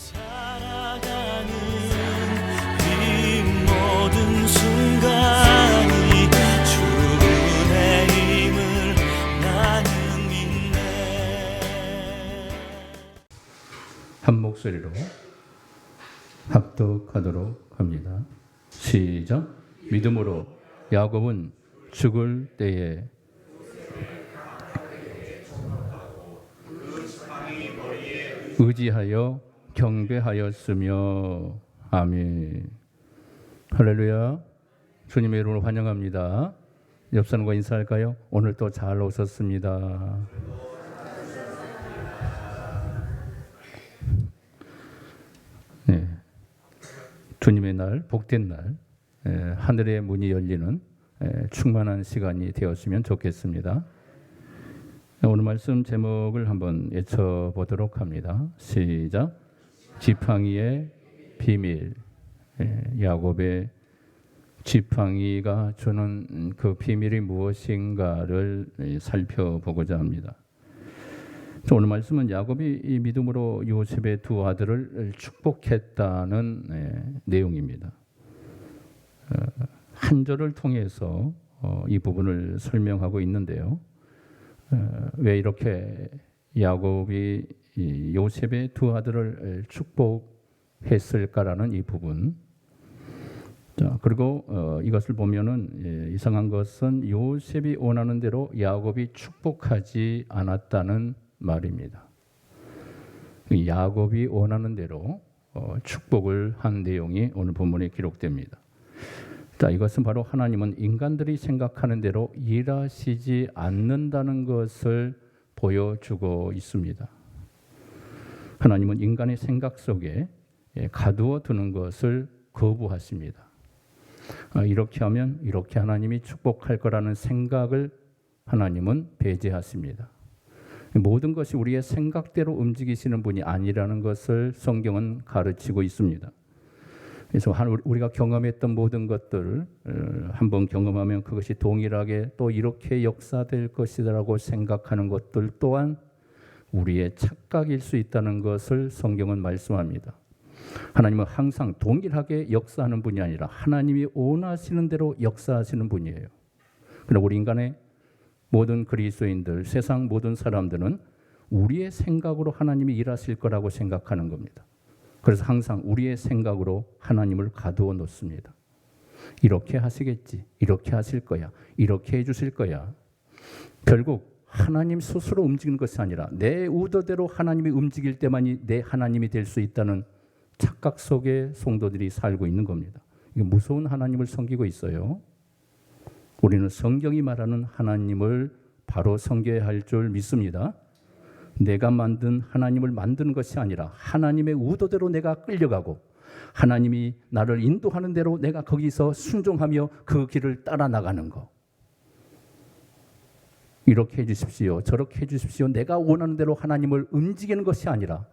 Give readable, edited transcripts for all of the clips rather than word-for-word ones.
살아가는 이 모든 순간이 주의 힘을 나는 믿네. 한 목소리로 합독하도록 합니다. 시작. 믿음으로 야곱은 죽을 때에 의지하여 경배하였으며. 아멘. 할렐루야. 주님의 이름으로 환영합니다. 옆 사람과 인사할까요? 오늘 또 잘 오셨습니다. 네. 주님의 날, 복된 날, 하늘의 문이 열리는 충만한 시간이 되었으면 좋겠습니다. 오늘 말씀 제목을 한번 외쳐보도록 합니다. 시작. 지팡이의 비밀. 야곱의 지팡이가 주는 그 비밀이 무엇인가를 살펴보고자 합니다. 오늘 말씀은 야곱이 이 믿음으로 요셉의 두 아들을 축복했다는 내용입니다. 한 절을 통해서 이 부분을 설명하고 있는데요. 왜 이렇게 야곱이 요셉의 두 아들을 축복했을까라는 이 부분. 자, 그리고 이것을 보면은 이상한 것은 요셉이 원하는 대로 야곱이 축복하지 않았다는 말입니다. 야곱이 원하는 대로 축복을 한 내용이 오늘 본문에 기록됩니다. 자, 이것은 바로 하나님은 인간들이 생각하는 대로 일하시지 않는다는 것을 보여주고 있습니다. 하나님은 인간의 생각 속에 가두어 두는 것을 거부하십니다. 이렇게 하면 이렇게 하나님이 축복할 거라는 생각을 하나님은 배제하십니다. 모든 것이 우리의 생각대로 움직이시는 분이 아니라는 것을 성경은 가르치고 있습니다. 그래서 우리가 경험했던 모든 것들을 한번 경험하면 그것이 동일하게 또 이렇게 역사될 것이라고 생각하는 것들 또한 우리의 착각일 수 있다는 것을 성경은 말씀합니다. 하나님은 항상 동일하게 역사하는 분이 아니라 하나님이 원하시는 대로 역사하시는 분이에요. 그러나 우리 인간의 모든 그리스도인들, 세상 모든 사람들은 우리의 생각으로 하나님이 일하실 거라고 생각하는 겁니다. 그래서 항상 우리의 생각으로 하나님을 가두어 놓습니다. 이렇게 하시겠지, 이렇게 하실 거야, 이렇게 해주실 거야. 결국 하나님 스스로 움직이는 것이 아니라 내 의도대로 하나님이 움직일 때만이 내 하나님이 될 수 있다는 착각 속에 성도들이 살고 있는 겁니다. 이게 무서운 하나님을 섬기고 있어요. 우리는 성경이 말하는 하나님을 바로 섬겨야 할 줄 믿습니다. 내가 만든 하나님을 만드는 것이 아니라 하나님의 의도대로 내가 끌려가고 하나님이 나를 인도하는 대로 내가 거기서 순종하며 그 길을 따라 나가는 것. 이렇게 해주십시오, 저렇게 해주십시오. 내가 원하는 대로 하나님을 움직이는 것이 아니라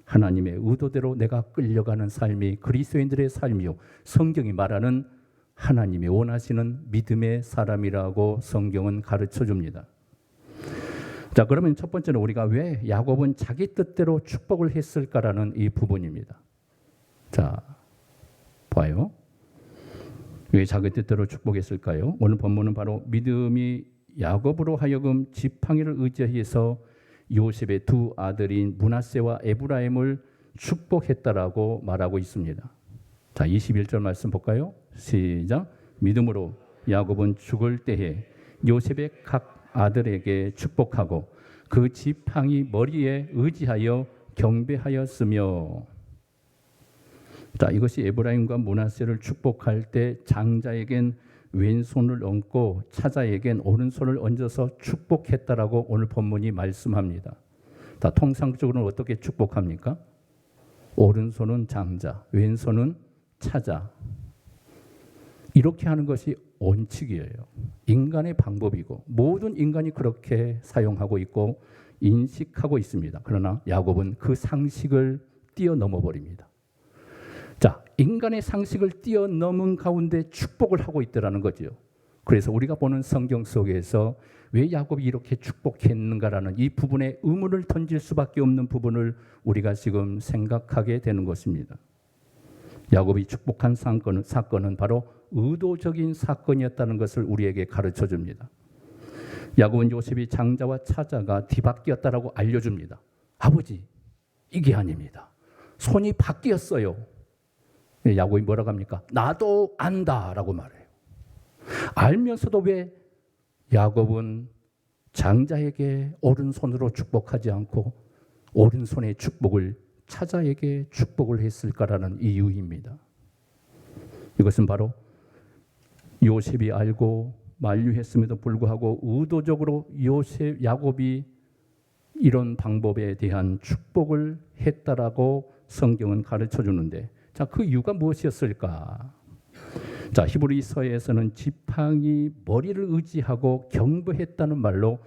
하나님의 의도대로 내가 끌려가는 삶이 그리스도인들의 삶이요, 성경이 말하는 하나님이 원하시는 믿음의 사람이라고 성경은 가르쳐줍니다. 자, 그러면 첫 번째는 우리가 왜 야곱은 자기 뜻대로 축복을 했을까라는 이 부분입니다. 자, 봐요. 왜 자기 뜻대로 축복했을까요? 오늘 본문은 바로 믿음이 야곱으로 하여금 지팡이를 의지해서 요셉의 두 아들인 므낫세와 에브라임을 축복했다라고 말하고 있습니다. 자, 21절 말씀 볼까요? 시작. 믿음으로 야곱은 죽을 때에 요셉의 각 아들에게 축복하고 그 지팡이 머리에 의지하여 경배하였으며. 자, 이것이 에브라임과 므낫세를 축복할 때 장자에겐 왼손을 얹고 차자에겐 오른손을 얹어서 축복했다라고 오늘 본문이 말씀합니다. 자, 통상적으로는 어떻게 축복합니까? 오른손은 장자, 왼손은 차자. 이렇게 하는 것이 원칙이에요. 인간의 방법이고 모든 인간이 그렇게 사용하고 있고 인식하고 있습니다. 그러나 야곱은 그 상식을 뛰어넘어 버립니다. 자, 인간의 상식을 뛰어넘은 가운데 축복을 하고 있더라는 거죠. 그래서 우리가 보는 성경 속에서 왜 야곱이 이렇게 축복했는가라는 이 부분에 의문을 던질 수밖에 없는 부분을 우리가 지금 생각하게 되는 것입니다. 야곱이 축복한 사건은 바로 의도적인 사건이었다는 것을 우리에게 가르쳐 줍니다. 야곱은 요셉이 장자와 차자가 뒤바뀌었다라고 알려줍니다. 아버지, 이게 아닙니다. 손이 바뀌었어요. 야곱이 뭐라고 합니까? 나도 안다라고 말해요. 알면서도 왜 야곱은 장자에게 오른손으로 축복하지 않고 오른손의 축복을 차자에게 축복을 했을까라는 이유입니다. 이것은 바로 요셉이 알고 만류했음에도 불구하고 의도적으로 야곱이 이런 방법에 대한 축복을 했다라고 성경은 가르쳐 주는데, 자, 그 이유가 무엇이었을까? 자, 히브리서에서는 지팡이 머리를 의지하고 경배했다는 말로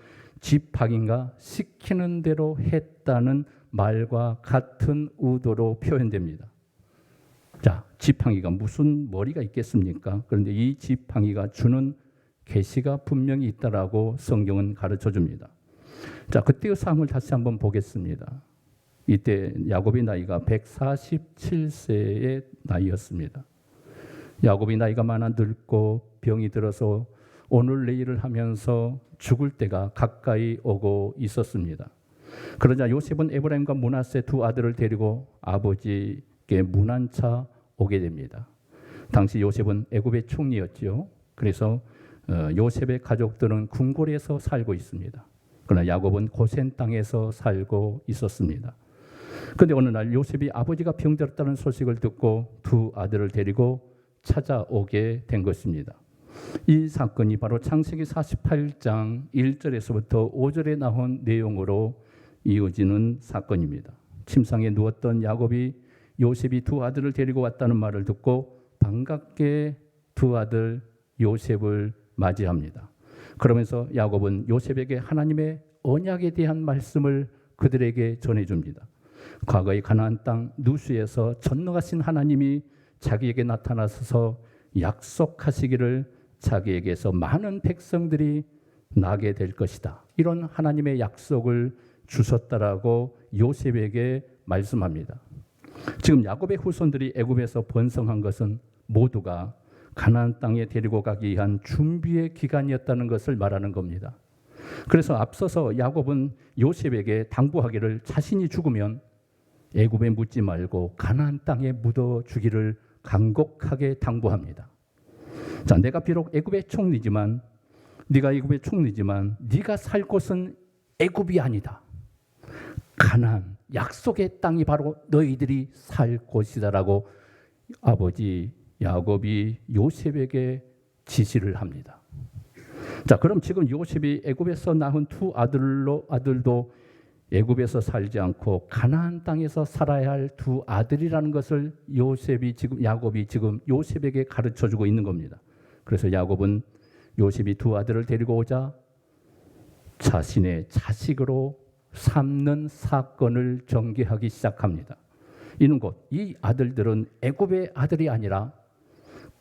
지팡이가 시키는 대로 했다는 말과 같은 의도로 표현됩니다. 자, 지팡이가 무슨 머리가 있겠습니까? 그런데 이 지팡이가 주는 계시가 분명히 있다라고 성경은 가르쳐 줍니다. 자, 그때의 상황을 다시 한번 보겠습니다. 이때 야곱의 나이가 147세의 나이였습니다. 야곱이 나이가 많아 늙고 병이 들어서 오늘 내일을 하면서 죽을 때가 가까이 오고 있었습니다. 그러자 요셉은 에브라임과 므낫세 두 아들을 데리고 아버지께 문안차 오게 됩니다. 당시 요셉은 애굽의 총리였죠. 그래서 요셉의 가족들은 궁궐에서 살고 있습니다. 그러나 야곱은 고센 땅에서 살고 있었습니다. 그런데 어느 날 요셉이 아버지가 병들었다는 소식을 듣고 두 아들을 데리고 찾아오게 된 것입니다. 이 사건이 바로 창세기 48장 1절에서부터 5절에 나온 내용으로 이어지는 사건입니다. 침상에 누웠던 야곱이 요셉이 두 아들을 데리고 왔다는 말을 듣고 반갑게 두 아들 요셉을 맞이합니다. 그러면서 야곱은 요셉에게 하나님의 언약에 대한 말씀을 그들에게 전해줍니다. 과거의 가나안 땅 누수에서 전능하신 하나님이 자기에게 나타나셔서 약속하시기를 자기에게서 많은 백성들이 나게 될 것이다. 이런 하나님의 약속을 주셨다라고 요셉에게 말씀합니다. 지금 야곱의 후손들이 애굽에서 번성한 것은 모두가 가나안 땅에 데리고 가기 위한 준비의 기간이었다는 것을 말하는 겁니다. 그래서 앞서서 야곱은 요셉에게 당부하기를 자신이 죽으면 애굽에 묻지 말고 가나안 땅에 묻어 주기를 간곡하게 당부합니다. 자, 내가 비록 애굽의 총리지만 네가 애굽의 총리지만 네가 살 곳은 애굽이 아니다. 가나안 약속의 땅이 바로 너희들이 살 곳이다라고 아버지 야곱이 요셉에게 지시를 합니다. 자, 그럼 지금 요셉이 애굽에서 낳은 두 아들도 애굽에서 살지 않고 가나안 땅에서 살아야 할 두 아들이라는 것을 야곱이 지금 요셉에게 가르쳐 주고 있는 겁니다. 그래서 야곱은 요셉이 두 아들을 데리고 오자 자신의 자식으로 삼는 사건을 전개하기 시작합니다. 이는 곧 이 아들들은 애굽의 아들이 아니라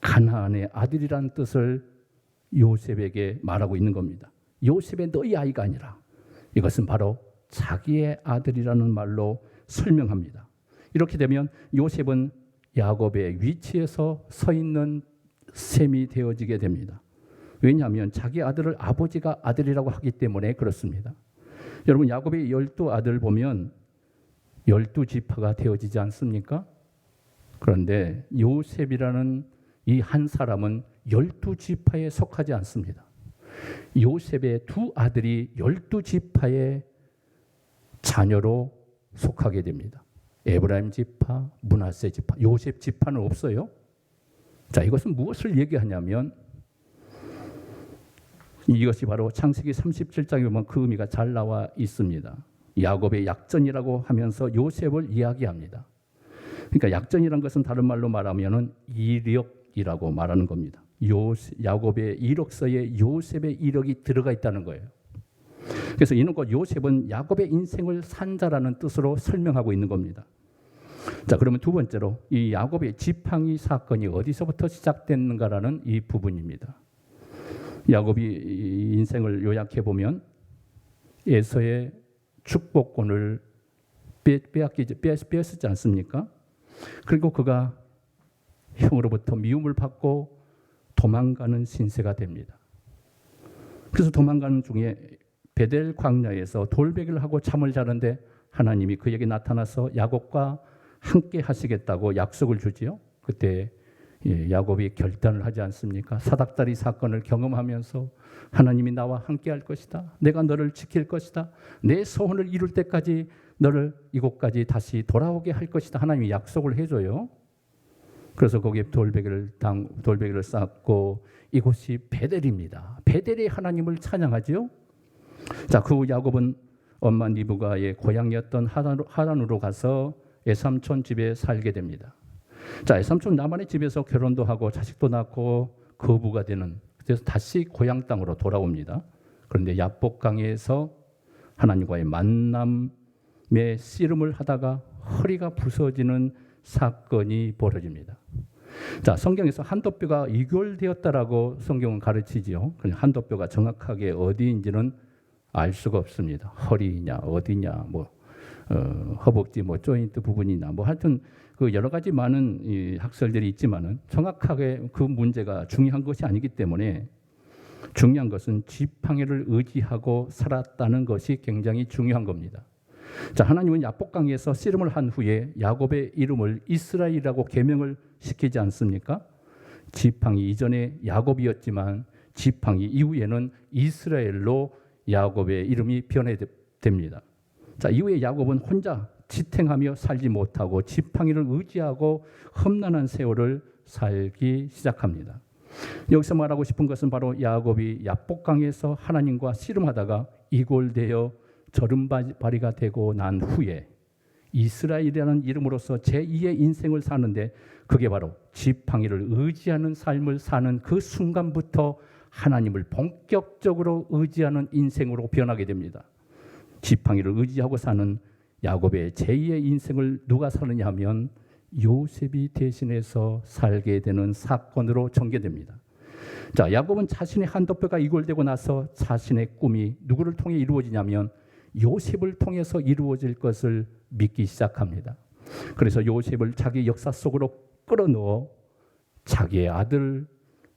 가나안의 아들이라는 뜻을 요셉에게 말하고 있는 겁니다. 요셉의 너희 아이가 아니라 이것은 바로 자기의 아들이라는 말로 설명합니다. 이렇게 되면 요셉은 야곱의 위치에서 서 있는 셈이 되어지게 됩니다. 왜냐하면 자기 아들을 아버지가 아들이라고 하기 때문에 그렇습니다. 여러분, 야곱의 12아들 보면 12지파가 되어지지 않습니까? 그런데 요셉이라는 이 한 사람은 12지파에 속하지 않습니다. 요셉의 두 아들이 12지파의 자녀로 속하게 됩니다. 에브라임 지파, 므낫세 지파, 요셉 지파는 없어요. 자, 이것은 무엇을 얘기하냐면 이것이 바로 창세기 37장에 보면 그 의미가 잘 나와 있습니다. 야곱의 약전이라고 하면서 요셉을 이야기합니다. 그러니까 약전이란 것은 다른 말로 말하면은 이력이라고 말하는 겁니다. 야곱의 이력서에 요셉의 이력이 들어가 있다는 거예요. 그래서 이는 곧 요셉은 야곱의 인생을 산 자라는 뜻으로 설명하고 있는 겁니다. 자, 그러면 두 번째로 이 야곱의 지팡이 사건이 어디서부터 시작됐는가라는 이 부분입니다. 야곱이 인생을 요약해 보면 에서의 축복권을 빼앗지 않습니까? 그리고 그가 형으로부터 미움을 받고 도망가는 신세가 됩니다. 그래서 도망가는 중에 베델 광야에서 돌베개를 하고 잠을 자는데 하나님이 그에게 나타나서 야곱과 함께 하시겠다고 약속을 주지요. 그때 야곱이 결단을 하지 않습니까? 사닥다리 사건을 경험하면서 하나님이 나와 함께 할 것이다. 내가 너를 지킬 것이다. 내 소원을 이룰 때까지 너를 이곳까지 다시 돌아오게 할 것이다. 하나님이 약속을 해줘요. 그래서 거기에 돌베개를 쌓고 이곳이 베델입니다. 베델의 하나님을 찬양하지요. 자, 그 후 야곱은 엄마 리브가의 고향이었던 하란으로 가서 에삼촌 집에 살게 됩니다. 자, 에삼촌 라반의 집에서 결혼도 하고 자식도 낳고 거부가 되는, 그래서 다시 고향 땅으로 돌아옵니다. 그런데 야복강에서 하나님과의 만남의 씨름을 하다가 허리가 부서지는 사건이 벌어집니다. 자, 성경에서 한도뼈가 이골되었다라고 성경은 가르치지요. 한도뼈가 정확하게 어디인지는 알 수가 없습니다. 허리냐, 어디냐, 허벅지, 조인트 부분이나 하여튼 그 여러 가지 많은 이 학설들이 있지만은 정확하게 그 문제가 중요한 것이 아니기 때문에 중요한 것은 지팡이를 의지하고 살았다는 것이 굉장히 중요한 겁니다. 자, 하나님은 야복강에서 씨름을 한 후에 야곱의 이름을 이스라엘이라고 계명을 시키지 않습니까? 지팡이 이전에 야곱이었지만 지팡이 이후에는 이스라엘로 야곱의 이름이 변해됩니다. 자, 이후에 야곱은 혼자 지탱하며 살지 못하고 지팡이를 의지하고 험난한 세월을 살기 시작합니다. 여기서 말하고 싶은 것은 바로 야곱이 야복강에서 하나님과 씨름하다가 이골되어 저른바리가 되고 난 후에 이스라엘이라는 이름으로서 제2의 인생을 사는데 그게 바로 지팡이를 의지하는 삶을 사는 그 순간부터 하나님을 본격적으로 의지하는 인생으로 변하게 됩니다. 지팡이를 의지하고 사는 야곱의 제2의 인생을 누가 사느냐 하면 요셉이 대신해서 살게 되는 사건으로 전개됩니다. 자, 야곱은 자신의 한도뼈가 이골되고 나서 자신의 꿈이 누구를 통해 이루어지냐면 요셉을 통해서 이루어질 것을 믿기 시작합니다. 그래서 요셉을 자기 역사 속으로 끌어넣어 자기의 아들,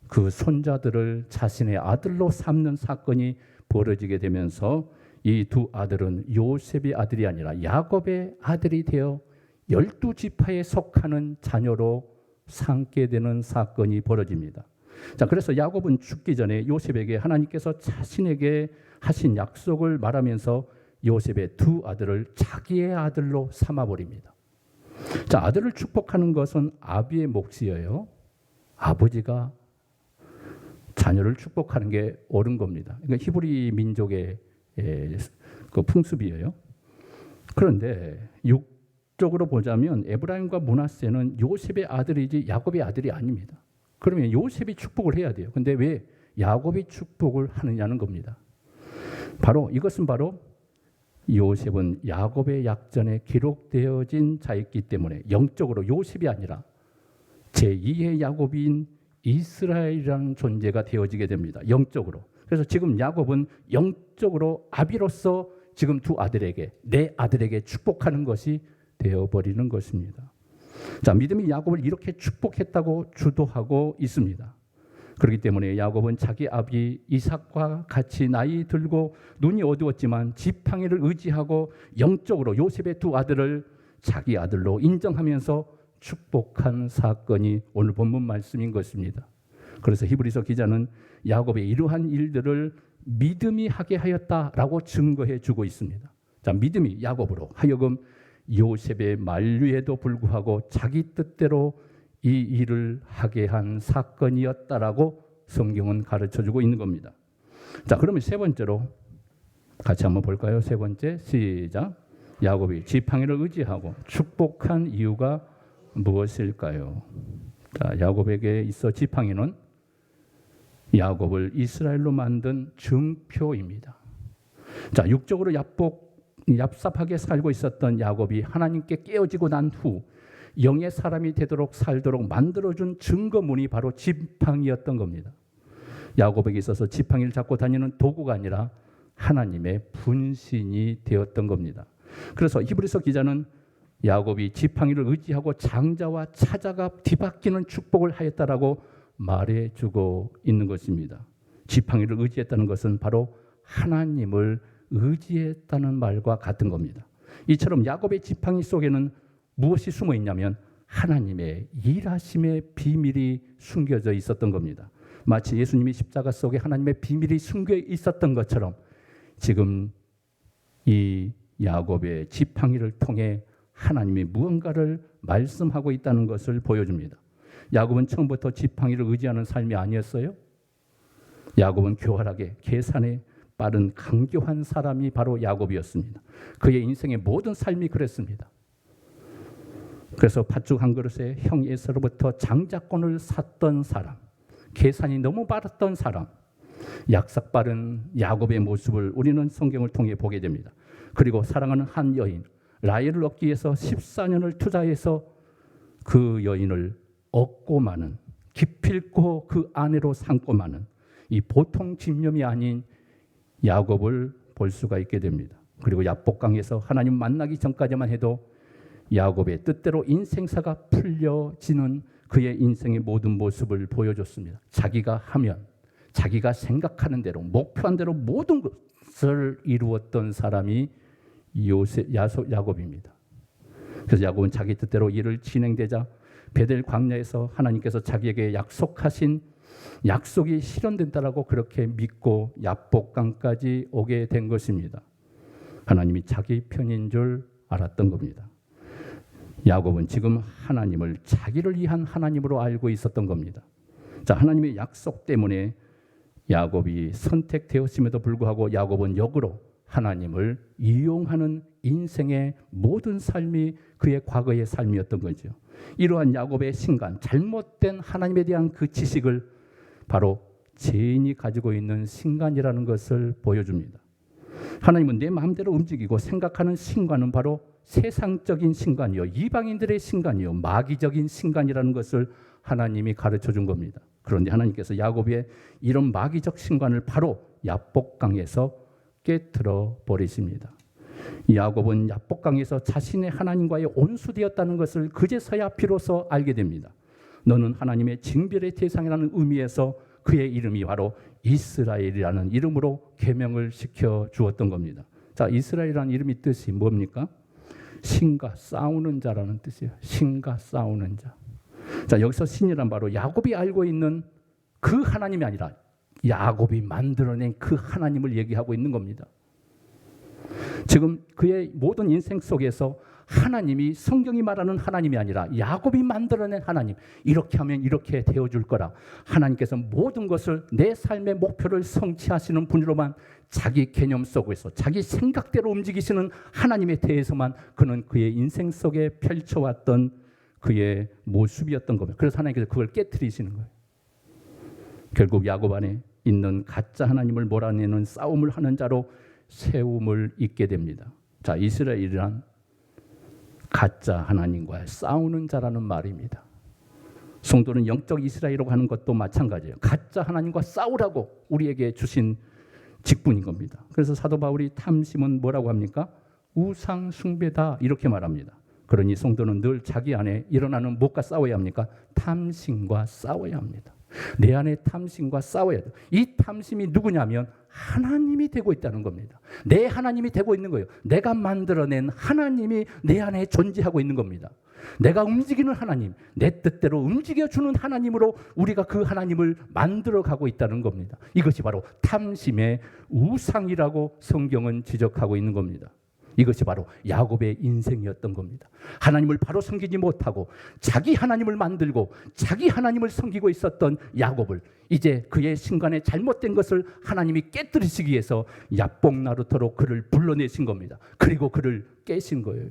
그 손자들을 자신의 아들로 삼는 사건이 벌어지게 되면서 이 두 아들은 요셉의 아들이 아니라 야곱의 아들이 되어 12지파에 속하는 자녀로 삼게 되는 사건이 벌어집니다. 자, 그래서 야곱은 죽기 전에 요셉에게 하나님께서 자신에게 하신 약속을 말하면서 요셉의 두 아들을 자기의 아들로 삼아버립니다. 자, 아들을 축복하는 것은 아비의 몫이에요. 아버지가 자녀를 축복하는 게 옳은 겁니다. 그러니까 히브리 민족의 그 풍습이에요. 그런데 육적으로 보자면 에브라임과 므낫세는 요셉의 아들이지 야곱의 아들이 아닙니다. 그러면 요셉이 축복을 해야 돼요. 근데 왜 야곱이 축복을 하느냐는 겁니다. 이것은 바로 요셉은 야곱의 약전에 기록되어진 자였기 때문에 영적으로 요셉이 아니라 제2의 야곱인 이스라엘이라는 존재가 되어지게 됩니다. 영적으로. 그래서 지금 야곱은 영적으로 아비로서 지금 두 아들에게, 내 아들에게 축복하는 것이 되어버리는 것입니다. 자, 믿음이 야곱을 이렇게 축복했다고 주도하고 있습니다. 그렇기 때문에 야곱은 자기 아비 이삭과 같이 나이 들고 눈이 어두웠지만 지팡이를 의지하고 영적으로 요셉의 두 아들을 자기 아들로 인정하면서 축복한 사건이 오늘 본문 말씀인 것입니다. 그래서 히브리서 기자는 야곱의 이러한 일들을 믿음이 하게 하였다라고 증거해 주고 있습니다. 자, 믿음이 야곱으로 하여금 요셉의 만류에도 불구하고 자기 뜻대로 이 일을 하게 한 사건이었다라고 성경은 가르쳐주고 있는 겁니다. 자, 그러면 세 번째로 같이 한번 볼까요? 세 번째, 시작. 야곱이 지팡이를 의지하고 축복한 이유가 무엇일까요? 자, 야곱에게 있어 지팡이는 야곱을 이스라엘로 만든 증표입니다. 자, 육적으로 얍삽하게 살고 있었던 야곱이 하나님께 깨어지고 난 후 영의 사람이 되도록 살도록 만들어준 증거문이 바로 지팡이였던 겁니다. 야곱에게 있어서 지팡이를 잡고 다니는 도구가 아니라 하나님의 분신이 되었던 겁니다. 그래서 히브리서 기자는 야곱이 지팡이를 의지하고 장자와 차자가 뒤바뀌는 축복을 하였다라고 말해주고 있는 것입니다. 지팡이를 의지했다는 것은 바로 하나님을 의지했다는 말과 같은 겁니다. 이처럼 야곱의 지팡이 속에는 무엇이 숨어 있냐면 하나님의 일하심의 비밀이 숨겨져 있었던 겁니다. 마치 예수님이 십자가 속에 하나님의 비밀이 숨겨 있었던 것처럼 지금 이 야곱의 지팡이를 통해 하나님이 무언가를 말씀하고 있다는 것을 보여줍니다. 야곱은 처음부터 지팡이를 의지하는 삶이 아니었어요. 야곱은 교활하게 계산에 빠른 강교한 사람이 바로 야곱이었습니다. 그의 인생의 모든 삶이 그랬습니다. 그래서 팥죽 한 그릇에 형 에서로부터 장자권을 샀던 사람, 계산이 너무 빠랐던 사람, 약삭 빠른 야곱의 모습을 우리는 성경을 통해 보게 됩니다. 그리고 사랑하는 한 여인, 라헬을 얻기 위해서 14년을 투자해서 그 여인을 얻고 마는, 기필코 그 아내로 삼고 마는 이 보통 집념이 아닌 야곱을 볼 수가 있게 됩니다. 그리고 야복강에서 하나님 만나기 전까지만 해도 야곱의 뜻대로 인생사가 풀려지는 그의 인생의 모든 모습을 보여줬습니다. 자기가 하면, 자기가 생각하는 대로, 목표한 대로 모든 것을 이루었던 사람이 야곱입니다. 그래서 야곱은 자기 뜻대로 일을 진행되자 베델 광야에서 하나님께서 자기에게 약속하신 약속이 실현된다라고 그렇게 믿고 야복강까지 오게 된 것입니다. 하나님이 자기 편인 줄 알았던 겁니다. 야곱은 지금 하나님을 자기를 위한 하나님으로 알고 있었던 겁니다. 자, 하나님의 약속 때문에 야곱이 선택되었음에도 불구하고 야곱은 역으로 하나님을 이용하는 인생의 모든 삶이 그의 과거의 삶이었던 거죠. 이러한 야곱의 신간, 잘못된 하나님에 대한 그 지식을 바로 죄인이 가지고 있는 신간이라는 것을 보여줍니다. 하나님은 내 마음대로 움직이고 생각하는 신간은 바로 세상적인 신간이요, 이방인들의 신간이요, 마귀적인 신간이라는 것을 하나님이 가르쳐 준 겁니다. 그런데 하나님께서 야곱의 이런 마귀적 신간을 바로 야복강에서 깨트려 버리십니다. 야곱은 야복강에서 자신의 하나님과의 온수되었다는 것을 그제서야 비로소 알게 됩니다. 너는 하나님의 징별의 대상이라는 의미에서 그의 이름이 바로 이스라엘이라는 이름으로 계명을 시켜 주었던 겁니다. 자, 이스라엘이라는 이름의 뜻이 뭡니까? 신과 싸우는 자라는 뜻이에요. 신과 싸우는 자. 자, 여기서 신이란 바로 야곱이 알고 있는 그 하나님이 아니라 야곱이 만들어낸 그 하나님을 얘기하고 있는 겁니다. 지금 그의 모든 인생 속에서 하나님이 성경이 말하는 하나님이 아니라 야곱이 만들어낸 하나님, 이렇게 하면 이렇게 되어줄 거라, 하나님께서 모든 것을 내 삶의 목표를 성취하시는 분으로만 자기 개념 속에서 자기 생각대로 움직이시는 하나님에 대해서만 그는 그의 인생 속에 펼쳐왔던 그의 모습이었던 겁니다. 그래서 하나님께서 그걸 깨트리시는 거예요. 결국 야곱 안에 있는 가짜 하나님을 몰아내는 싸움을 하는 자로 세움을 입게 됩니다. 자, 이스라엘이란 가짜 하나님과 싸우는 자라는 말입니다. 성도는 영적 이스라엘이라고 하는 것도 마찬가지예요. 가짜 하나님과 싸우라고 우리에게 주신 직분인 겁니다. 그래서 사도 바울이 탐심은 뭐라고 합니까? 우상 숭배다, 이렇게 말합니다. 그러니 성도는 늘 자기 안에 일어나는 무엇과 싸워야 합니까? 탐심과 싸워야 합니다. 내 안에 탐심과 싸워야 돼요. 이 탐심이 누구냐면 하나님이 되고 있다는 겁니다. 내 하나님이 되고 있는 거예요. 내가 만들어낸 하나님이 내 안에 존재하고 있는 겁니다. 내가 움직이는 하나님, 내 뜻대로 움직여주는 하나님으로 우리가 그 하나님을 만들어가고 있다는 겁니다. 이것이 바로 탐심의 우상이라고 성경은 지적하고 있는 겁니다. 이것이 바로 야곱의 인생이었던 겁니다. 하나님을 바로 섬기지 못하고 자기 하나님을 만들고 자기 하나님을 섬기고 있었던 야곱을 이제 그의 신간에 잘못된 것을 하나님이 깨뜨리시기 위해서 야복 나루터로 그를 불러내신 겁니다. 그리고 그를 깨신 거예요.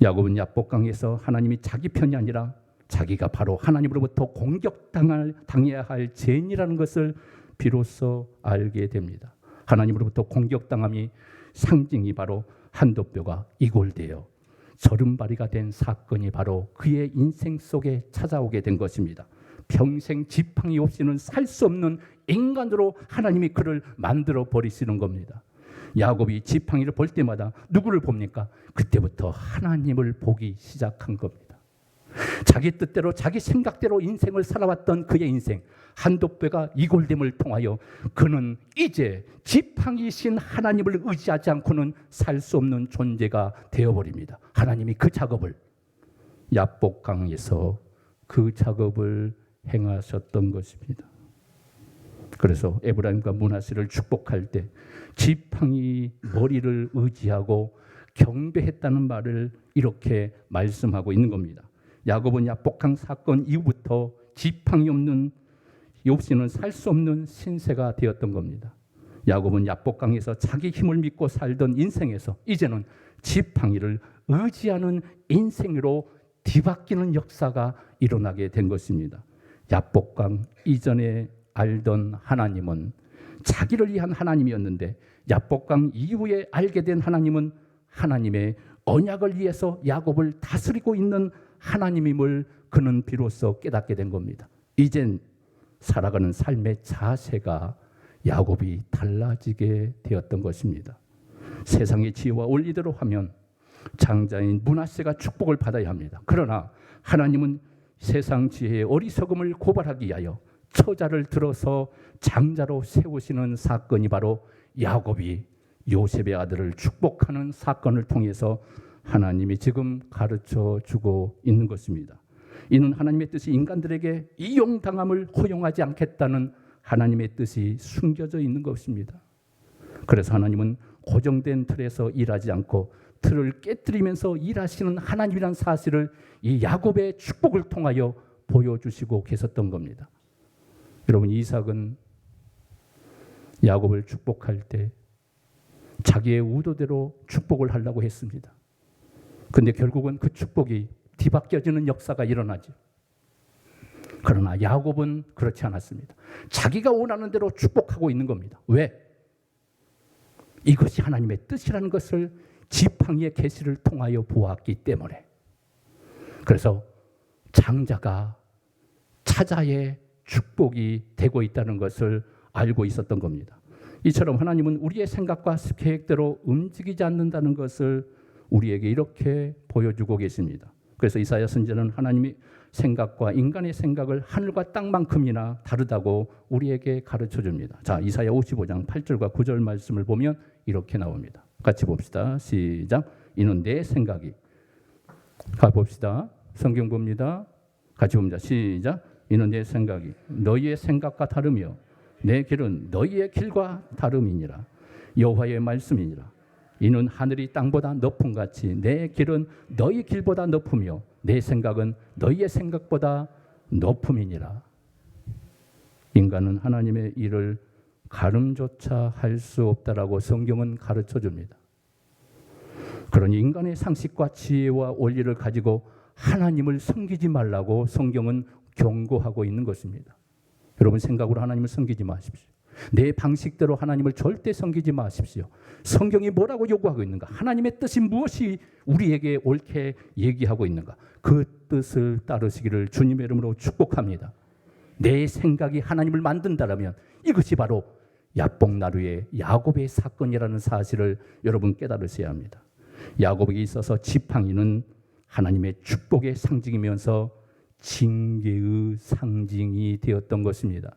야곱은 야복강에서 하나님이 자기 편이 아니라 자기가 바로 하나님으로부터 공격당해야 할 죄인이라는 것을 비로소 알게 됩니다. 하나님으로부터 공격당함이 상징이 바로 한도뼈가 이골되어 절름발이가 된 사건이 바로 그의 인생 속에 찾아오게 된 것입니다. 평생 지팡이 없이는 살 수 없는 인간으로 하나님이 그를 만들어 버리시는 겁니다. 야곱이 지팡이를 볼 때마다 누구를 봅니까? 그때부터 하나님을 보기 시작한 겁니다. 자기 뜻대로 자기 생각대로 인생을 살아왔던 그의 인생, 한독배가 이골됨을 통하여 그는 이제 지팡이신 하나님을 의지하지 않고는 살 수 없는 존재가 되어버립니다. 하나님이 그 작업을 야복강에서 그 작업을 행하셨던 것입니다. 그래서 에브라임과 므낫세를 축복할 때 지팡이 머리를 의지하고 경배했다는 말을 이렇게 말씀하고 있는 겁니다. 야곱은 야복강 사건 이후부터 지팡이 없이는 살 수 없는 신세가 되었던 겁니다. 야곱은 야복강에서 자기 힘을 믿고 살던 인생에서 이제는 지팡이를 의지하는 인생으로 뒤바뀌는 역사가 일어나게 된 것입니다. 야복강 이전에 알던 하나님은 자기를 위한 하나님이었는데 야복강 이후에 알게 된 하나님은 하나님의 언약을 위해서 야곱을 다스리고 있는 하나님임을 그는 비로소 깨닫게 된 겁니다. 이젠 살아가는 삶의 자세가 야곱이 달라지게 되었던 것입니다. 세상의 지혜와 원리대로 하면 장자인 므낫세가 축복을 받아야 합니다. 그러나 하나님은 세상 지혜의 어리석음을 고발하기 위하여 처자를 들어서 장자로 세우시는 사건이 바로 야곱이 요셉의 아들을 축복하는 사건을 통해서 하나님이 지금 가르쳐 주고 있는 것입니다. 이는 하나님의 뜻이 인간들에게 이용당함을 허용하지 않겠다는 하나님의 뜻이 숨겨져 있는 것입니다. 그래서 하나님은 고정된 틀에서 일하지 않고 틀을 깨뜨리면서 일하시는 하나님이라는 사실을 이 야곱의 축복을 통하여 보여주시고 계셨던 겁니다. 여러분, 이삭은 야곱을 축복할 때 자기의 의도대로 축복을 하려고 했습니다. 그런데 결국은 그 축복이 뒤바뀌어지는 역사가 일어나죠. 그러나 야곱은 그렇지 않았습니다. 자기가 원하는 대로 축복하고 있는 겁니다. 왜? 이것이 하나님의 뜻이라는 것을 지팡이의 계시를 통하여 보았기 때문에. 그래서 장자가 차자의 축복이 되고 있다는 것을 알고 있었던 겁니다. 이처럼 하나님은 우리의 생각과 계획대로 움직이지 않는다는 것을 우리에게 이렇게 보여주고 계십니다. 그래서 이사야 선지자는 하나님의 생각과 인간의 생각을 하늘과 땅만큼이나 다르다고 우리에게 가르쳐 줍니다. 자, 이사야 55장 8절과 9절 말씀을 보면 이렇게 나옵니다. 같이 봅시다. 시작. 이는 내 생각이. 가봅시다. 성경 봅니다. 같이 봅니다. 시작. 이는 내 생각이 너희의 생각과 다르며 내 길은 너희의 길과 다름이니라. 여호와의 말씀이니라. 이는 하늘이 땅보다 높음 같이 내 길은 너희 길보다 높으며 내 생각은 너희의 생각보다 높음이니라. 인간은 하나님의 일을 가름조차 할 수 없다라고 성경은 가르쳐 줍니다. 그러니 인간의 상식과 지혜와 원리를 가지고 하나님을 섬기지 말라고 성경은 경고하고 있는 것입니다. 여러분, 생각으로 하나님을 섬기지 마십시오. 내 방식대로 하나님을 절대 섬기지 마십시오. 성경이 뭐라고 요구하고 있는가? 하나님의 뜻이 무엇이 우리에게 옳게 얘기하고 있는가? 그 뜻을 따르시기를 주님의 이름으로 축복합니다. 내 생각이 하나님을 만든다라면 이것이 바로 야복나루의 야곱의 사건이라는 사실을 여러분 깨달으셔야 합니다. 야곱에게 있어서 지팡이는 하나님의 축복의 상징이면서 징계의 상징이 되었던 것입니다.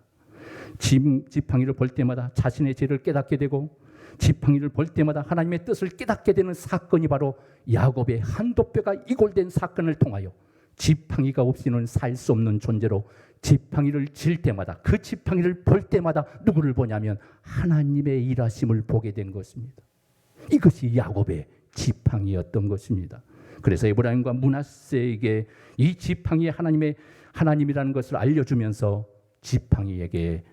지팡이를 볼 때마다 자신의 죄를 깨닫게 되고 지팡이를 볼 때마다 하나님의 뜻을 깨닫게 되는 사건이 바로 야곱의 한독뼈가 이골된 사건을 통하여 지팡이가 없이는 살 수 없는 존재로 지팡이를 질 때마다 그 지팡이를 볼 때마다 누구를 보냐면 하나님의 일하심을 보게 된 것입니다. 이것이 야곱의 지팡이였던 것입니다. 그래서 에브라임과 므낫세에게 이 지팡이의 하나님이라는 것을 알려주면서 지팡이에게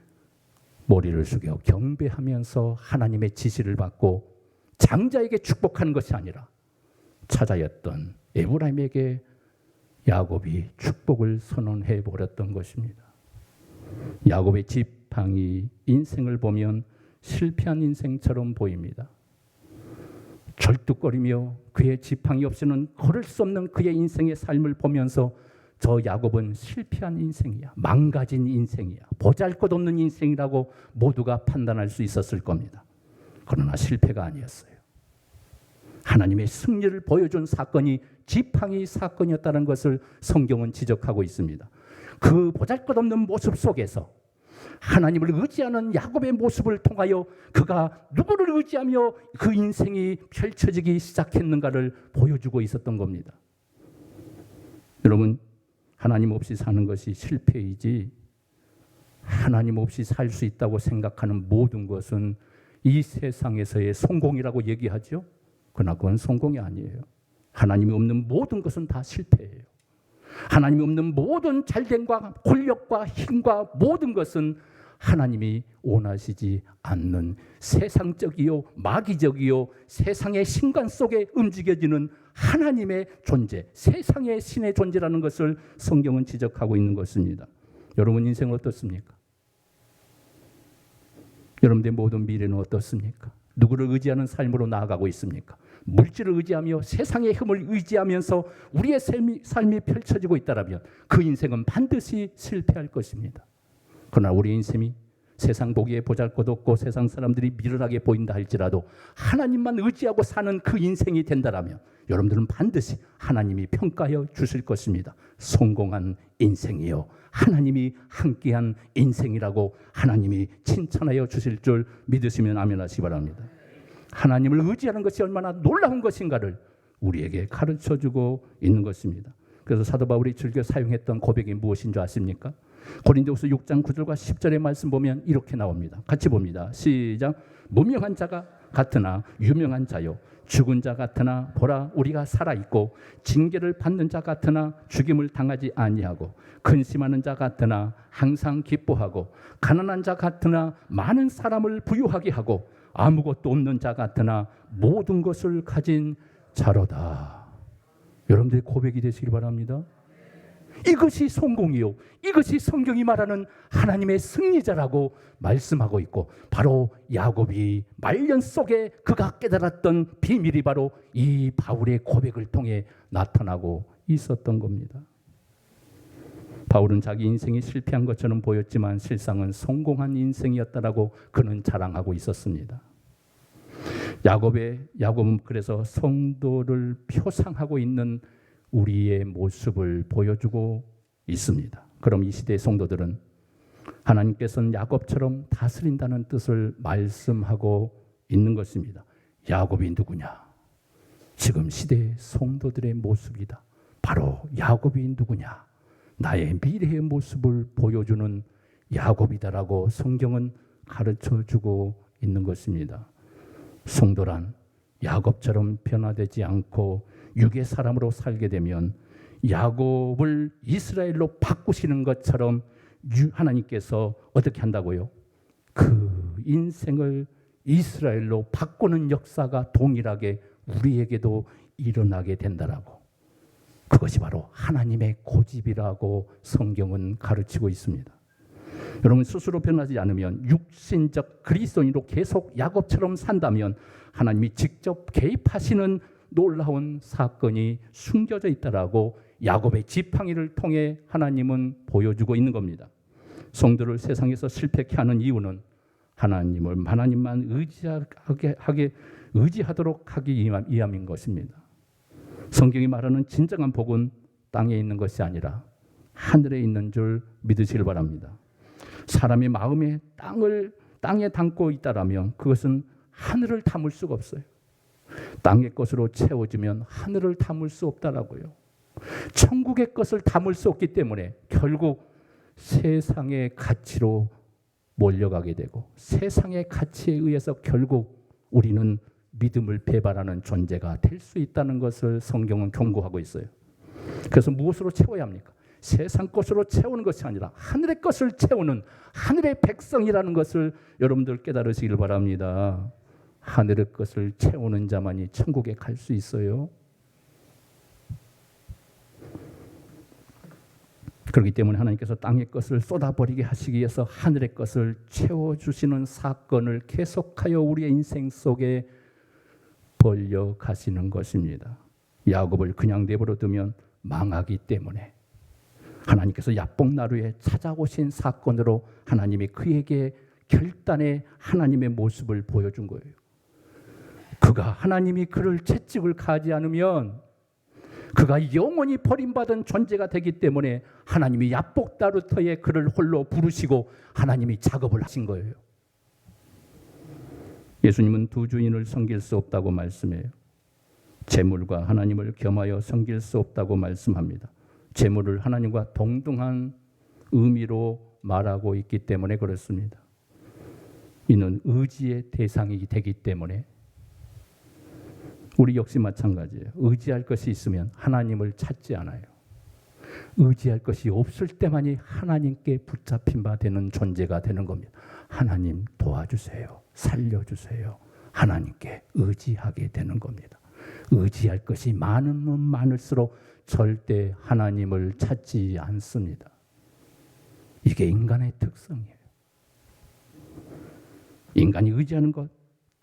머리를 숙여 경배하면서 하나님의 지시를 받고 장자에게 축복하는 것이 아니라 차자였던 에브라임에게 야곱이 축복을 선언해 버렸던 것입니다. 야곱의 지팡이 인생을 보면 실패한 인생처럼 보입니다. 절뚝거리며 그의 지팡이 없이는 걸을 수 없는 그의 인생의 삶을 보면서 저 야곱은 실패한 인생이야, 망가진 인생이야, 보잘것없는 인생이라고 모두가 판단할 수 있었을 겁니다. 그러나 실패가 아니었어요. 하나님의 승리를 보여준 사건이 지팡이 사건이었다는 것을 성경은 지적하고 있습니다. 그 보잘것없는 모습 속에서 하나님을 의지하는 야곱의 모습을 통하여 그가 누구를 의지하며 그 인생이 펼쳐지기 시작했는가를 보여주고 있었던 겁니다. 여러분, 하나님 없이 사는 것이 실패이지 하나님 없이 살 수 있다고 생각하는 모든 것은 이 세상에서의 성공이라고 얘기하죠. 그러나 그건 성공이 아니에요. 하나님이 없는 모든 것은 다 실패예요. 하나님이 없는 모든 잘됨과 권력과 힘과 모든 것은 하나님이 원하시지 않는 세상적이요 마귀적이요 세상의 신관 속에 움직여지는 하나님의 존재, 세상의 신의 존재라는 것을 성경은 지적하고 있는 것입니다. 여러분 인생 어떻습니까? 여러분의 모든 미래는 어떻습니까? 누구를 의지하는 삶으로 나아가고 있습니까? 물질을 의지하며 세상의 힘을 의지하면서 우리의 삶이 펼쳐지고 있다면 그 인생은 반드시 실패할 것입니다. 그러나 우리 인생이 세상 보기에 보잘것없고 세상 사람들이 미련하게 보인다 할지라도 하나님만 의지하고 사는 그 인생이 된다면 여러분들은 반드시 하나님이 평가하여 주실 것입니다. 성공한 인생이요, 하나님이 함께한 인생이라고 하나님이 칭찬하여 주실 줄 믿으시면 아멘 하시기 바랍니다. 하나님을 의지하는 것이 얼마나 놀라운 것인가를 우리에게 가르쳐주고 있는 것입니다. 그래서 사도 바울이 즐겨 사용했던 고백이 무엇인 줄 아십니까? 고린도후서 6장 9절과 10절의 말씀 보면 이렇게 나옵니다. 같이 봅니다. 시작. 무명한 자가 같으나 유명한 자요, 죽은 자 같으나 보라 우리가 살아있고, 징계를 받는 자 같으나 죽임을 당하지 아니하고, 근심하는 자 같으나 항상 기뻐하고, 가난한 자 같으나 많은 사람을 부유하게 하고, 아무것도 없는 자 같으나 모든 것을 가진 자로다. 여러분들의 고백이 되시길 바랍니다. 이것이 성공이요, 이것이 성경이 말하는 하나님의 승리자라고 말씀하고 있고, 바로 야곱이 말년 속에 그가 깨달았던 비밀이 바로 이 바울의 고백을 통해 나타나고 있었던 겁니다. 바울은 자기 인생이 실패한 것처럼 보였지만 실상은 성공한 인생이었다라고 그는 자랑하고 있었습니다. 야곱은 그래서 성도를 표상하고 있는 우리의 모습을 보여주고 있습니다. 그럼 이 시대의 성도들은 하나님께서는 야곱처럼 다스린다는 뜻을 말씀하고 있는 것입니다. 야곱이 누구냐? 지금 시대의 성도들의 모습이다. 바로 야곱이 누구냐? 나의 미래의 모습을 보여주는 야곱이다라고 성경은 가르쳐주고 있는 것입니다. 성도란 야곱처럼 변화되지 않고 육의 사람으로 살게 되면 야곱을 이스라엘로 바꾸시는 것처럼 하나님께서 어떻게 한다고요? 그 인생을 이스라엘로 바꾸는 역사가 동일하게 우리에게도 일어나게 된다라고. 그것이 바로 하나님의 고집이라고 성경은 가르치고 있습니다. 여러분, 스스로 변하지 않으면 육신적 그리스도인으로 계속 야곱처럼 산다면 하나님이 직접 개입하시는 놀라운 사건이 숨겨져 있다라고 야곱의 지팡이를 통해 하나님은 보여주고 있는 겁니다. 성도를 세상에서 실패케 하는 이유는 하나님만 의지하도록 하기 위함인 것입니다. 성경이 말하는 진정한 복은 땅에 있는 것이 아니라 하늘에 있는 줄 믿으시길 바랍니다. 사람의 마음에 땅에 담고 있다라면 그것은 하늘을 담을 수가 없어요. 땅의 것으로 채워지면 하늘을 담을 수 없다라고요. 천국의 것을 담을 수 없기 때문에 결국 세상의 가치로 몰려가게 되고, 세상의 가치에 의해서 결국 우리는 믿음을 배반하는 존재가 될 수 있다는 것을 성경은 경고하고 있어요. 그래서 무엇으로 채워야 합니까? 세상 것으로 채우는 것이 아니라 하늘의 것을 채우는 하늘의 백성이라는 것을 여러분들 깨달으시길 바랍니다. 하늘의 것을 채우는 자만이 천국에 갈 수 있어요. 그렇기 때문에 하나님께서 땅의 것을 쏟아버리게 하시기 위해서 하늘의 것을 채워주시는 사건을 계속하여 우리의 인생 속에 벌려 가시는 것입니다. 야곱을 그냥 내버려 두면 망하기 때문에 하나님께서 야복나루에 찾아오신 사건으로 하나님이 그에게 결단의 하나님의 모습을 보여준 거예요. 그가 하나님이 그를 채찍을 가지 않으면 그가 영원히 버림받은 존재가 되기 때문에 하나님이 야복나루터에 그를 홀로 부르시고 하나님이 작업을 하신 거예요. 예수님은 두 주인을 섬길 수 없다고 말씀해요. 재물과 하나님을 겸하여 섬길 수 없다고 말씀합니다. 재물을 하나님과 동등한 의미로 말하고 있기 때문에 그렇습니다. 이는 의지의 대상이 되기 때문에 우리 역시 마찬가지예요. 의지할 것이 있으면 하나님을 찾지 않아요. 의지할 것이 없을 때만이 하나님께 붙잡힌 바 되는 존재가 되는 겁니다. 하나님 도와주세요. 살려주세요. 하나님께 의지하게 되는 겁니다. 의지할 것이 많으면 많을수록 절대 하나님을 찾지 않습니다. 이게 인간의 특성이에요. 인간이 의지하는 것,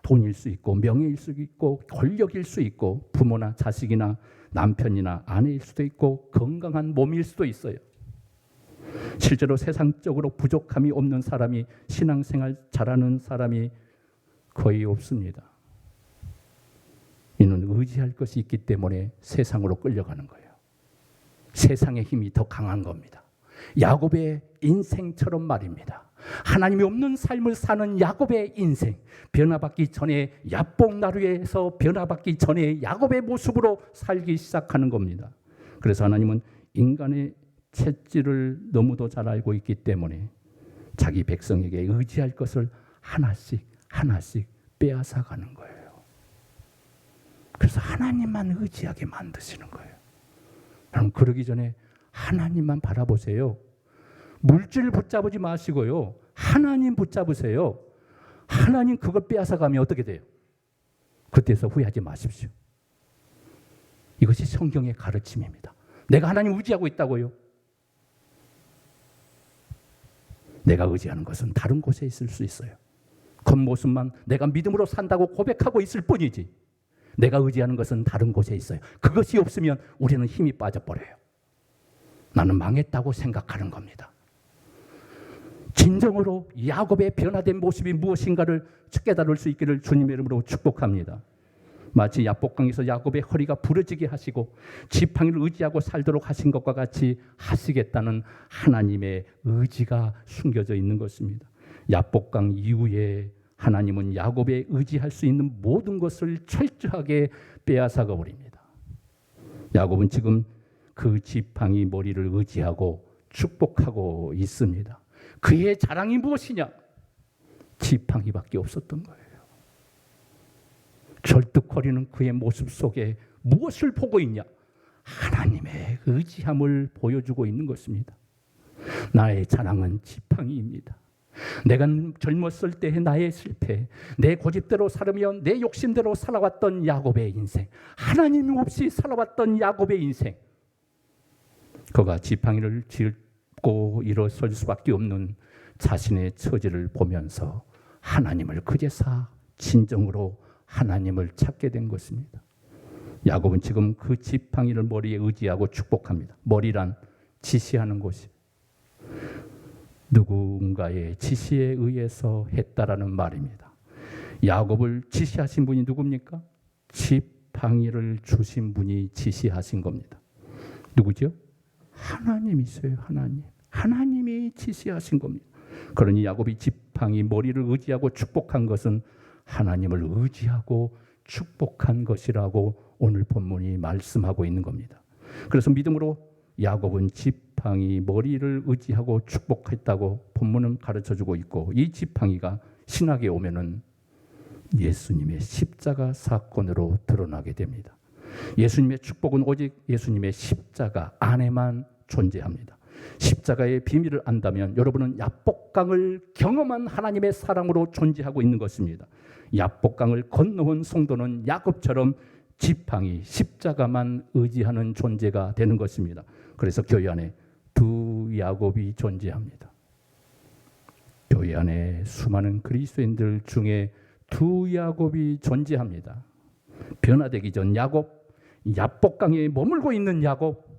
돈일 수 있고 명예일 수 있고 권력일 수 있고 부모나 자식이나 남편이나 아내일 수도 있고 건강한 몸일 수도 있어요. 실제로 세상적으로 부족함이 없는 사람이 신앙생활 잘하는 사람이 거의 없습니다. 이는 의지할 것이 있기 때문에 세상으로 끌려가는 거예요. 세상의 힘이 더 강한 겁니다. 야곱의 인생처럼 말입니다. 하나님이 없는 삶을 사는 야곱의 인생, 변화받기 전에 야복나루에서 변화받기 전에 야곱의 모습으로 살기 시작하는 겁니다. 그래서 하나님은 인간의 체질을 너무도 잘 알고 있기 때문에 자기 백성에게 의지할 것을 하나씩 하나씩 빼앗아가는 거예요. 그래서 하나님만 의지하게 만드시는 거예요. 여러분, 그러기 전에 하나님만 바라보세요. 물질 붙잡지 마시고요. 하나님 붙잡으세요. 하나님 그걸 빼앗아가면 어떻게 돼요? 그때서 후회하지 마십시오. 이것이 성경의 가르침입니다. 내가 하나님 의지하고 있다고요? 내가 의지하는 것은 다른 곳에 있을 수 있어요. 겉모습만 내가 믿음으로 산다고 고백하고 있을 뿐이지 내가 의지하는 것은 다른 곳에 있어요. 그것이 없으면 우리는 힘이 빠져버려요. 나는 망했다고 생각하는 겁니다. 진정으로 야곱의 변화된 모습이 무엇인가를 깨달을 수 있기를 주님의 이름으로 축복합니다. 마치 야복강에서 야곱의 허리가 부러지게 하시고 지팡이를 의지하고 살도록 하신 것과 같이 하시겠다는 하나님의 의지가 숨겨져 있는 것입니다. 야복강 이후에 하나님은 야곱의 의지할 수 있는 모든 것을 철저하게 빼앗아가 버립니다. 야곱은 지금 그 지팡이 머리를 의지하고 축복하고 있습니다. 그의 자랑이 무엇이냐? 지팡이밖에 없었던 거예요. 절뚝거리는 그의 모습 속에 무엇을 보고 있냐? 하나님의 의지함을 보여주고 있는 것입니다. 나의 자랑은 지팡이입니다. 내가 젊었을 때의 나의 실패, 내 고집대로 살으며 내 욕심대로 살아왔던 야곱의 인생, 하나님 없이 살아왔던 야곱의 인생, 그가 지팡이를 짚고 일어설 수밖에 없는 자신의 처지를 보면서 하나님을 그제서 진정으로 하나님을 찾게 된 것입니다. 야곱은 지금 그 지팡이를 머리에 의지하고 축복합니다. 머리란 지시하는 곳이 누군가의 지시에 의해서 했다라는 말입니다. 야곱을 지시하신 분이 누굽니까? 지팡이를 주신 분이 지시하신 겁니다. 누구죠? 하나님이세요. 하나님. 하나님이 지시하신 겁니다. 그러니 야곱이 지팡이 머리를 의지하고 축복한 것은 하나님을 의지하고 축복한 것이라고 오늘 본문이 말씀하고 있는 겁니다. 그래서 믿음으로 야곱은 지팡이 머리를 의지하고 축복했다고 본문은 가르쳐주고 있고, 이 지팡이가 신학에 오면은 예수님의 십자가 사건으로 드러나게 됩니다. 예수님의 축복은 오직 예수님의 십자가 안에만 존재합니다. 십자가의 비밀을 안다면 여러분은 야복강을 경험한 하나님의 사랑으로 존재하고 있는 것입니다. 야복강을 건너온 성도는 야곱처럼 지팡이, 십자가만 의지하는 존재가 되는 것입니다. 그래서 교회 안에 두 야곱이 존재합니다. 교회 안에 수많은 그리스도인들 중에 두 야곱이 존재합니다. 변화되기 전 야곱, 야복강에 머물고 있는 야곱,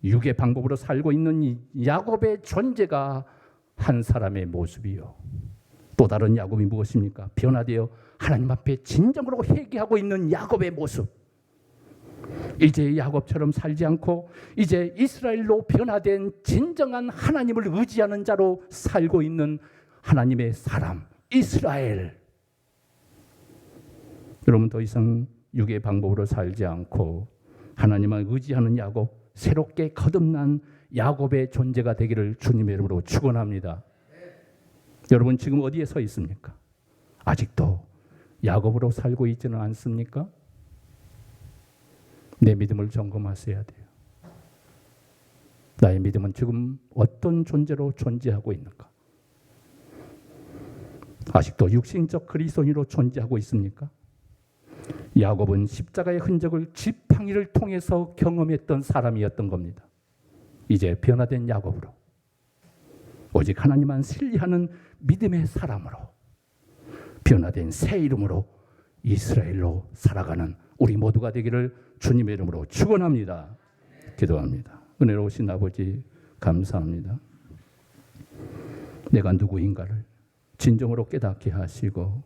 육의 방법으로 살고 있는 이 야곱의 존재가 한 사람의 모습이요. 또 다른 야곱이 무엇입니까? 변화되어 하나님 앞에 진정으로 회개하고 있는 야곱의 모습. 이제 야곱처럼 살지 않고 이제 이스라엘로 변화된 진정한 하나님을 의지하는 자로 살고 있는 하나님의 사람 이스라엘. 여러분, 더 이상 육의 방법으로 살지 않고 하나님을 의지하는 야곱, 새롭게 거듭난 야곱의 존재가 되기를 주님의 이름으로 축원합니다. 여러분, 지금 어디에 서 있습니까? 아직도 야곱으로 살고 있지는 않습니까? 내 믿음을 점검하셔야 돼요. 나의 믿음은 지금 어떤 존재로 존재하고 있는가? 아직도 육신적 그리스도인으로 존재하고 있습니까? 야곱은 십자가의 흔적을 지팡이를 통해서 경험했던 사람이었던 겁니다. 이제 변화된 야곱으로 오직 하나님만 신뢰하는 믿음의 사람으로 변화된 새 이름으로 이스라엘로 살아가는 우리 모두가 되기를 주님의 이름으로 축원합니다. 기도합니다. 은혜로우신 아버지 감사합니다. 내가 누구인가를 진정으로 깨닫게 하시고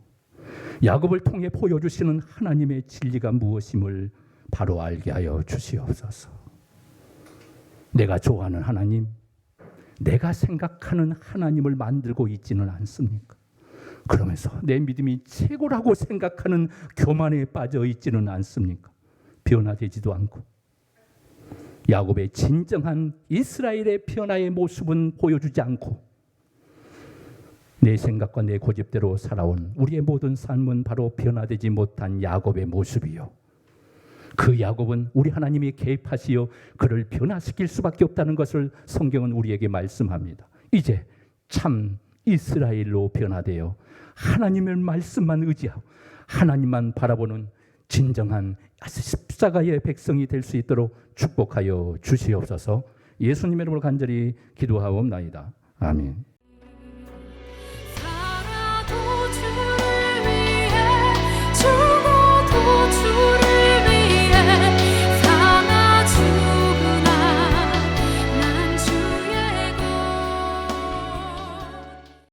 야곱을 통해 보여주시는 하나님의 진리가 무엇임을 바로 알게 하여 주시옵소서. 내가 좋아하는 하나님, 내가 생각하는 하나님을 만들고 있지는 않습니까? 그러면서 내 믿음이 최고라고 생각하는 교만에 빠져 있지는 않습니까? 변화되지도 않고 야곱의 진정한 이스라엘의 변화의 모습은 보여주지 않고 내 생각과 내 고집대로 살아온 우리의 모든 삶은 바로 변화되지 못한 야곱의 모습이요. 그 야곱은 우리 하나님이 개입하시어 그를 변화시킬 수밖에 없다는 것을 성경은 우리에게 말씀합니다. 이제 참 이스라엘로 변화되어 하나님의 말씀만 의지하고 하나님만 바라보는 진정한 십자가의 백성이 될 수 있도록 축복하여 주시옵소서. 예수님의 이름으로 간절히 기도하옵나이다. 아멘.